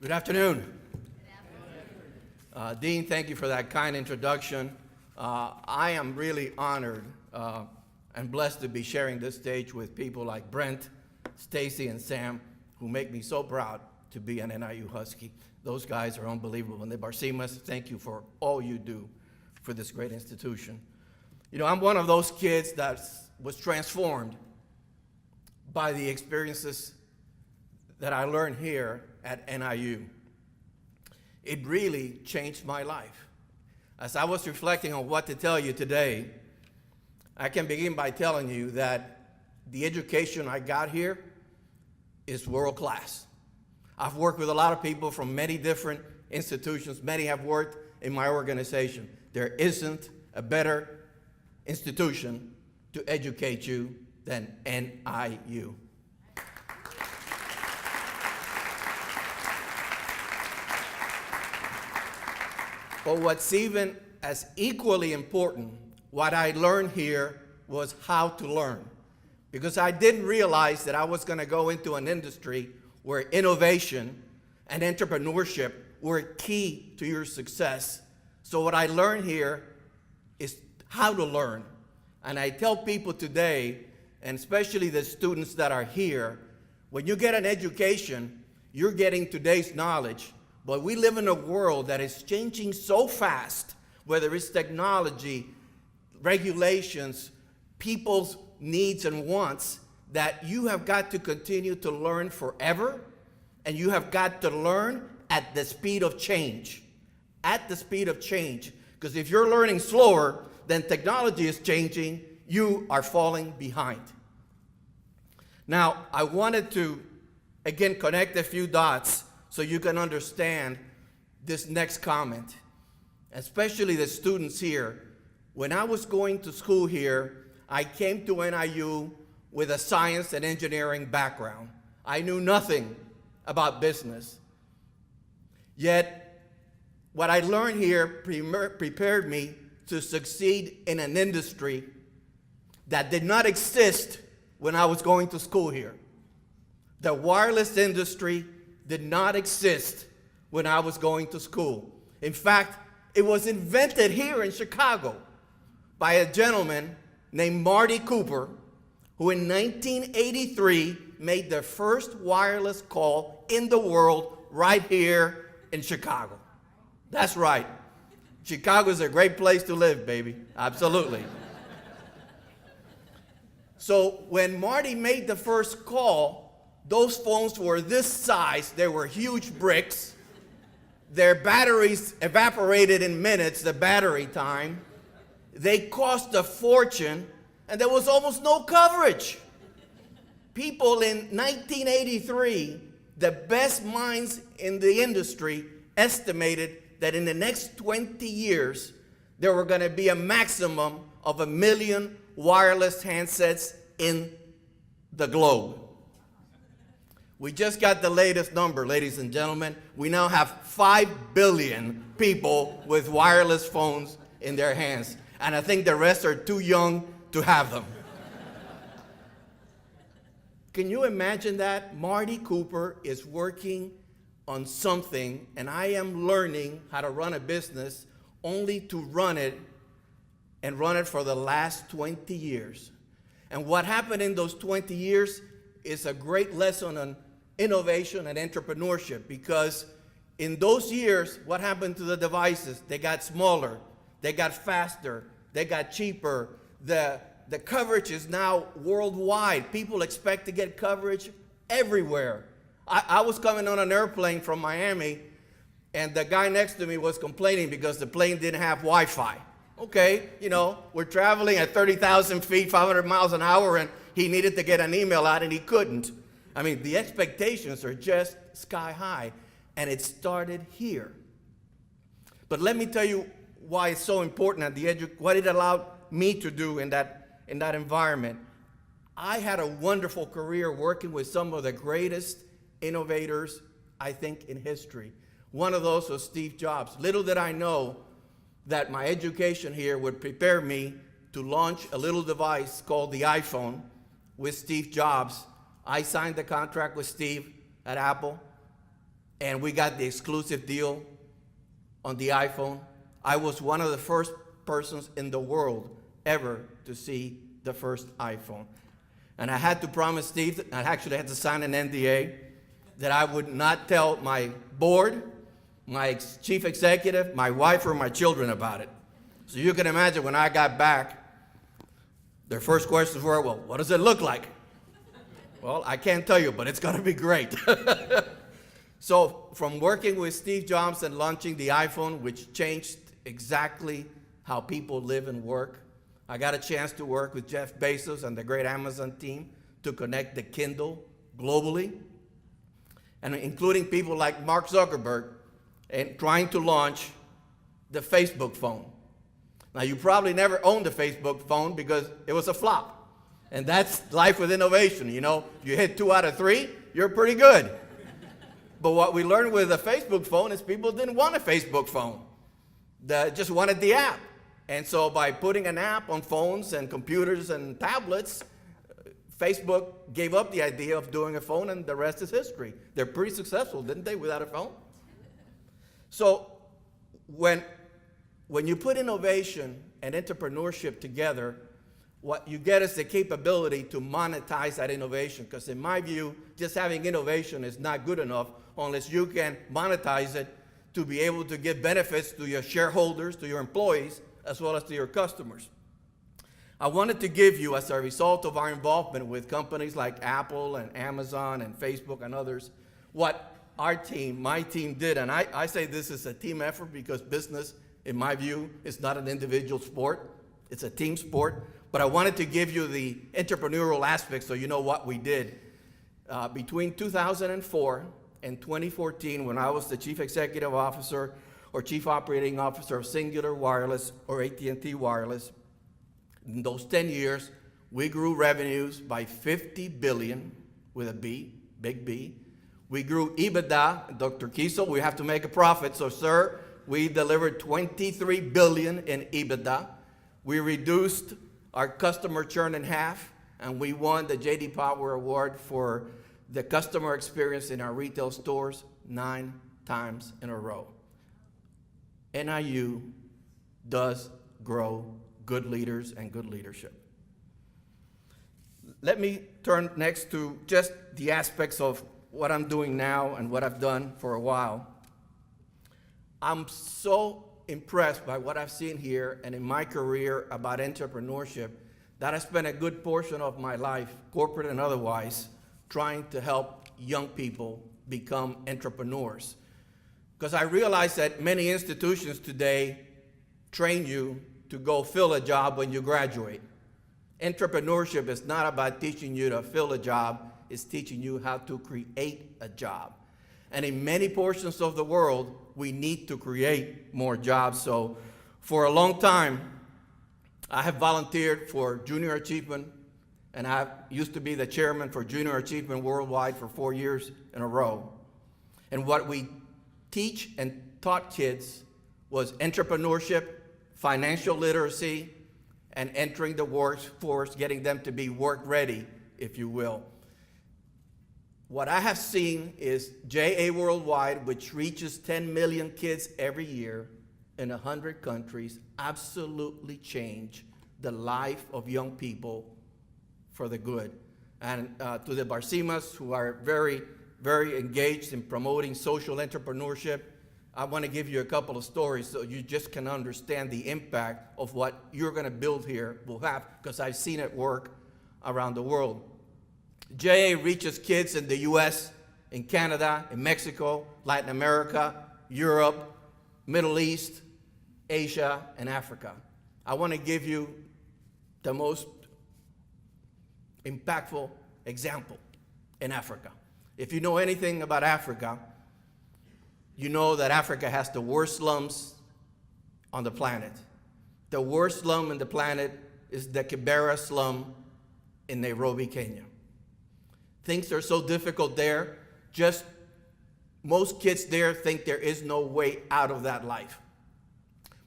Good afternoon. Dean, thank you for that kind introduction. I am really honored and blessed to be sharing this stage with people like Brent, Stacy, and Sam, who make me so proud to be an NIU Husky. Those guys are unbelievable. And the Barcimas, thank you for all you do for this great institution. You know, I'm one of those kids that was transformed by the experiences that I learned here at NIU. It really changed my life. As I was reflecting on what to tell you today, I can begin by telling you that the education I got here is world class. I've worked with a lot of people from many different institutions. Many have worked in my organization. There isn't a better institution to educate you than NIU. But what's even as equally important, what I learned here was how to learn. Because I didn't realize that I was going to go into an industry where innovation and entrepreneurship were key to your success. So what I learned here is how to learn. And I tell people today, and especially the students that are here, when you get an education, you're getting today's knowledge. But we live in a world that is changing so fast, whether it's technology, regulations, people's needs and wants, that you have got to continue to learn forever, and you have got to learn at the speed of change. At the speed of change. Because if you're learning slower than technology is changing, you are falling behind. Now, I wanted to, again, connect a few dots so you can understand this next comment, especially the students here. When I was going to school here, I came to NIU with a science and engineering background. I knew nothing about business. Yet, what I learned here prepared me to succeed in an industry that did not exist when I was going to school here. The wireless industry did not exist when I was going to school. In fact, it was invented here in Chicago by a gentleman named Marty Cooper, who in 1983 made the first wireless call in the world right here in Chicago. That's right. Chicago's a great place to live, baby. Absolutely. So when Marty made the first call, those phones were this size. They were huge bricks. Their batteries evaporated in minutes, the battery time. They cost a fortune, and there was almost no coverage. People in 1983, the best minds in the industry, estimated that in the next 20 years, there were going to be a maximum of 1 million wireless handsets in the globe. We just got the latest number, ladies and gentlemen. We now have 5 billion people with wireless phones in their hands. And I think the rest are too young to have them. Can you imagine that? Marty Cooper is working on something, and I am learning how to run a business only to run it and run it for the last 20 years. And what happened in those 20 years is a great lesson on innovation and entrepreneurship, because in those years, what happened to the devices? They got smaller, they got faster, they got cheaper. The coverage is now worldwide. People expect to get coverage everywhere. I was coming on an airplane from Miami, and the guy next to me was complaining because the plane didn't have Wi-Fi. Okay, you know, we're traveling at 30,000 feet, 500 miles an hour, and he needed to get an email out, and he couldn't. I mean, the expectations are just sky high, and it started here. But let me tell you why it's so important and what it allowed me to do in that environment. I had a wonderful career working with some of the greatest innovators, I think, in history. One of those was Steve Jobs. Little did I know that my education here would prepare me to launch a little device called the iPhone with Steve Jobs. I signed the contract with Steve at Apple. and we got the exclusive deal on the iPhone. I was one of the first persons in the world ever to see the first iPhone. And I had to promise Steve, I actually had to sign an NDA, that I would not tell my board, my chief executive, my wife, or my children about it. So you can imagine when I got back, their first questions were, well, what does it look like? Well, I can't tell you, but it's going to be great. So from working with Steve Jobs and launching the iPhone, which changed exactly how people live and work, I got a chance to work with Jeff Bezos and the great Amazon team to connect the Kindle globally, and including people like Mark Zuckerberg, and trying to launch the Facebook phone. Now, you probably never owned a Facebook phone because it was a flop. And that's life with innovation. You know, you hit 2 out of 3, you're pretty good. But what we learned with a Facebook phone is people didn't want a Facebook phone. They just wanted the app. And so by putting an app on phones and computers and tablets, Facebook gave up the idea of doing a phone, and the rest is history. They're pretty successful, didn't they, without a phone? So when you put innovation and entrepreneurship together, what you get is the capability to monetize that innovation. Because in my view, just having innovation is not good enough unless you can monetize it to be able to give benefits to your shareholders, to your employees, as well as to your customers. I wanted to give you, as a result of our involvement with companies like Apple and Amazon and Facebook and others, what our team, my team did. And I say this is a team effort because business, in my view, is not an individual sport. It's a team sport. But I wanted to give you the entrepreneurial aspect so you know what we did. Between 2004 and 2014, when I was the chief executive officer or chief operating officer of Singular Wireless or AT&T Wireless, in those 10 years, we grew revenues by 50 billion with a B, big B. We grew EBITDA, Dr. Kiesel, we have to make a profit. So, sir, we delivered 23 billion in EBITDA. We reduced our customer churn in half, and we won the J.D. Power Award for the customer experience in our retail stores 9 times in a row. NIU does grow good leaders and good leadership. Let me turn next to just the aspects of what I'm doing now and what I've done for a while. I'm so impressed by what I've seen here and in my career about entrepreneurship that I spent a good portion of my life, corporate and otherwise, trying to help young people become entrepreneurs. Because I realize that many institutions today train you to go fill a job when you graduate. Entrepreneurship is not about teaching you to fill a job, it's teaching you how to create a job. And in many portions of the world, we need to create more jobs. So for a long time, I have volunteered for Junior Achievement, and I used to be the chairman for Junior Achievement Worldwide for 4 years in a row. And what we teach and taught kids was entrepreneurship, financial literacy, and entering the workforce, getting them to be work ready, if you will. What I have seen is JA Worldwide, which reaches 10 million kids every year in 100 countries, absolutely change the life of young people for the good. And to the Barcimas, who are very, very engaged in promoting social entrepreneurship, I want to give you a couple of stories so you just can understand the impact of what you're going to build here will have, because I've seen it work around the world. JA reaches kids in the US, in Canada, in Mexico, Latin America, Europe, Middle East, Asia, and Africa. I want to give you the most impactful example in Africa. If you know anything about Africa, you know that Africa has the worst slums on the planet. The worst slum on the planet is the Kibera slum in Nairobi, Kenya. Things are so difficult there, just most kids there think there is no way out of that life.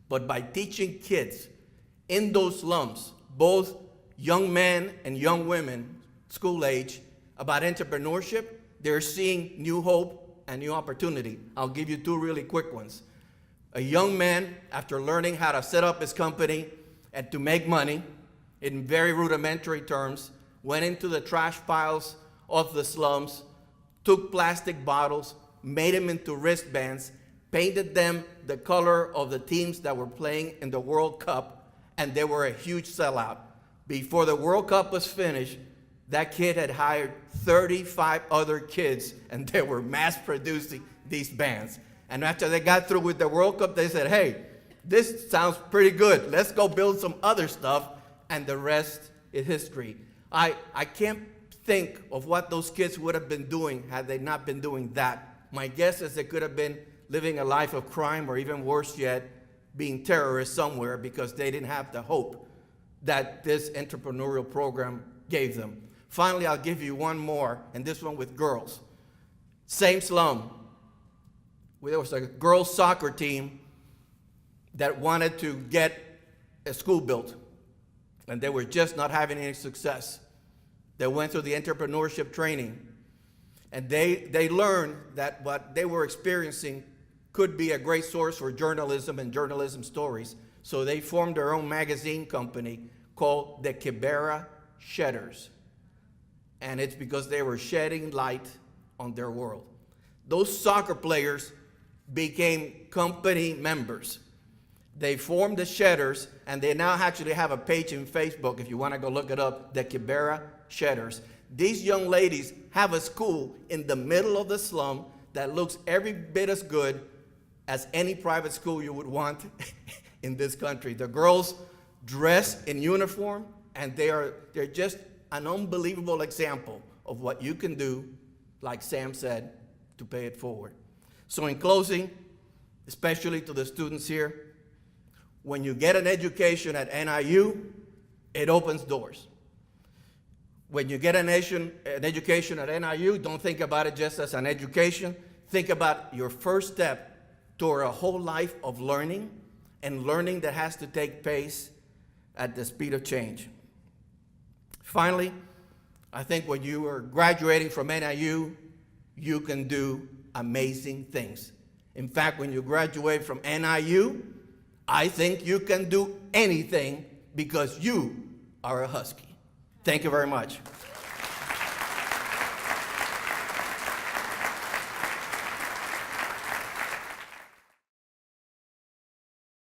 But by teaching kids in those slums, both young men and young women, school age, about entrepreneurship, they're seeing new hope and new opportunity. I'll give you two really quick ones. A young man, after learning how to set up his company and to make money in very rudimentary terms, went into the trash piles of the slums, took plastic bottles, made them into wristbands, painted them the color of the teams that were playing in the World Cup, and they were a huge sellout. Before the World Cup was finished, that kid had hired 35 other kids, and they were mass producing these bands. And after they got through with the World Cup, they said, hey, this sounds pretty good. Let's go build some other stuff, and the rest is history. I can't think of what those kids would have been doing had they not been doing that. My guess is they could have been living a life of crime, or even worse yet, being terrorists somewhere, because they didn't have the hope that this entrepreneurial program gave them. Finally, I'll give you one more, and this one with girls. Same slum. There was a girls' soccer team that wanted to get a school built, and they were just not having any success. They went through the entrepreneurship training, and they learned that what they were experiencing could be a great source for journalism and journalism stories. So they formed their own magazine company called the Kibera Shedders. And it's because they were shedding light on their world. Those soccer players became company members. They formed the Shedders, and they now actually have a page in Facebook, if you want to go look it up, the Kibera Shedders. These young ladies have a school in the middle of the slum that looks every bit as good as any private school you would want in this country. The girls dress in uniform, and they're just an unbelievable example of what you can do, like Sam said, to pay it forward. So in closing, especially to the students here, when you get an education at NIU, it opens doors. When you get an education at NIU, don't think about it just as an education. Think about your first step toward a whole life of learning, and learning that has to take place at the speed of change. Finally, I think when you are graduating from NIU, you can do amazing things. In fact, when you graduate from NIU, I think you can do anything because you are a Husky. Thank you very much.